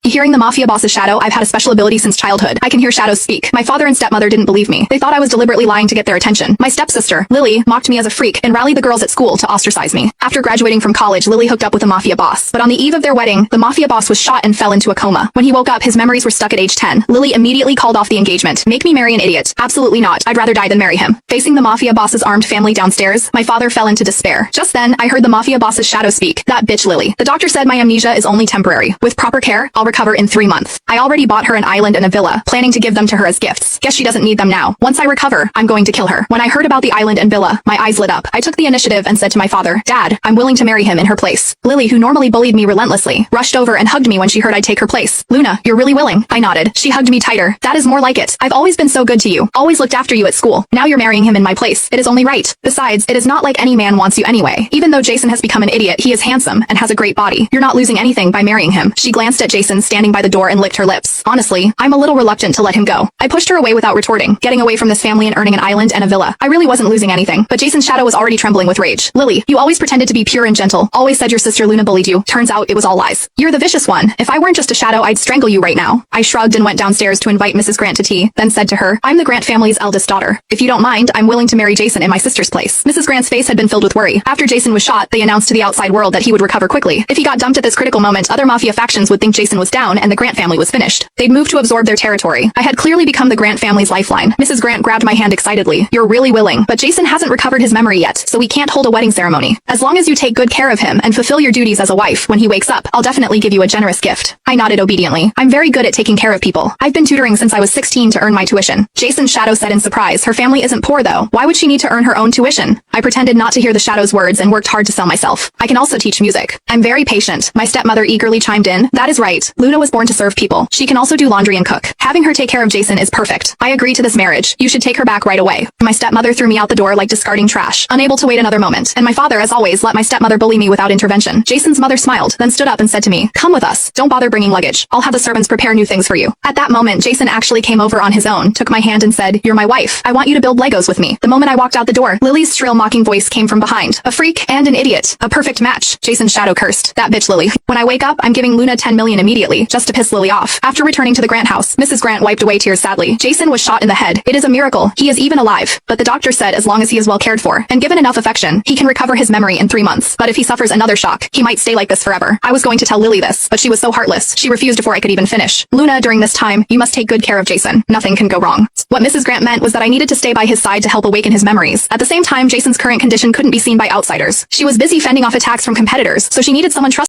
Hearing the mafia boss's shadow, I've had a special ability since childhood. I can hear shadows speak. My father and stepmother didn't believe me. They thought I was deliberately lying to get their attention. My stepsister, Lily, mocked me as a freak and rallied the girls at school to ostracize me. After graduating from college, Lily hooked up with a mafia boss. But on the eve of their wedding, the mafia boss was shot and fell into a coma. When he woke up, his memories were stuck at age 10. Lily immediately called off the engagement. Make me marry an idiot. Absolutely not. I'd rather die than marry him. Facing the mafia boss's armed family downstairs, my father fell into despair. Just then, I heard the mafia boss's shadow speak. That bitch Lily. The doctor said my amnesia is only temporary. With proper care, I'll recover in 3 months. I already bought her an island and a villa, planning to give them to her as gifts. Guess she doesn't need them now. Once I recover, I'm going to kill her. When I heard about the island and villa, my eyes lit up. I took the initiative and said to my father, Dad, I'm willing to marry him in her place. Lily, who normally bullied me relentlessly, rushed over and hugged me when she heard I'd take her place. Luna, you're really willing. I nodded. She hugged me tighter. That is more like it. I've always been so good to you. Always looked after you at school. Now you're marrying him in my place. It is only right. Besides, it is not like any man wants you anyway. Even though Jason has become an idiot, he is handsome and has a great body. You're not losing anything by marrying him. She glanced at Jason standing by the door and licked her lips. Honestly, I'm a little reluctant to let him go. I pushed her away without retorting, getting away from this family and earning an island and a villa. I really wasn't losing anything, but Jason's shadow was already trembling with rage. Lily, you always pretended to be pure and gentle. Always said your sister Luna bullied you. Turns out it was all lies. You're the vicious one. If I weren't just a shadow, I'd strangle you right now. I shrugged and went downstairs to invite Mrs. Grant to tea, then said to her, I'm the Grant family's eldest daughter. If you don't mind, I'm willing to marry Jason in my sister's place. Mrs. Grant's face had been filled with worry. After Jason was shot, they announced to the outside world that he would recover quickly. If he got dumped at this critical moment, other mafia factions would think Jason was down and the Grant family was finished. They'd move to absorb their territory. I had clearly become the Grant family's lifeline. Mrs. Grant grabbed my hand excitedly. You're really willing, but Jason hasn't recovered his memory yet, so we can't hold a wedding ceremony. As long as you take good care of him and fulfill your duties as a wife, when he wakes up, I'll definitely give you a generous gift. I nodded obediently. I'm very good at taking care of people. I've been tutoring since I was 16 to earn my tuition. Jason's shadow said in surprise, her family isn't poor though. Why would she need to earn her own tuition? I pretended not to hear the shadow's words and worked hard to sell myself. I can also teach music. I'm very patient. My stepmother eagerly chimed in. That is right. Luna was born to serve people. She can also do laundry and cook. Having her take care of Jason is perfect. I agree to this marriage. You should take her back right away. My stepmother threw me out the door like discarding trash, unable to wait another moment. And my father, as always, let my stepmother bully me without intervention. Jason's mother smiled, then stood up and said to me, come with us. Don't bother bringing luggage. I'll have the servants prepare new things for you. At that moment, Jason actually came over on his own, took my hand and said, you're my wife. I want you to build Legos with me. The moment I walked out the door, Lily's shrill mocking voice came from behind. A freak and an idiot. A perfect match. Jason's shadow cursed. That bitch Lily. When I wake up, I'm giving Luna 10 million immediately, just to piss Lily off. After returning to the Grant house, Mrs. Grant wiped away tears sadly. Jason was shot in the head. It is a miracle. He is even alive. But the doctor said as long as he is well cared for and given enough affection, he can recover his memory in 3 months. But if he suffers another shock, he might stay like this forever. I was going to tell Lily this, but she was so heartless. She refused before I could even finish. Luna, during this time, you must take good care of Jason. Nothing can go wrong. What Mrs. Grant meant was that I needed to stay by his side to help awaken his memories. At the same time, Jason's current condition couldn't be seen by outsiders. She was busy fending off attacks from competitors, so she needed someone trustworthy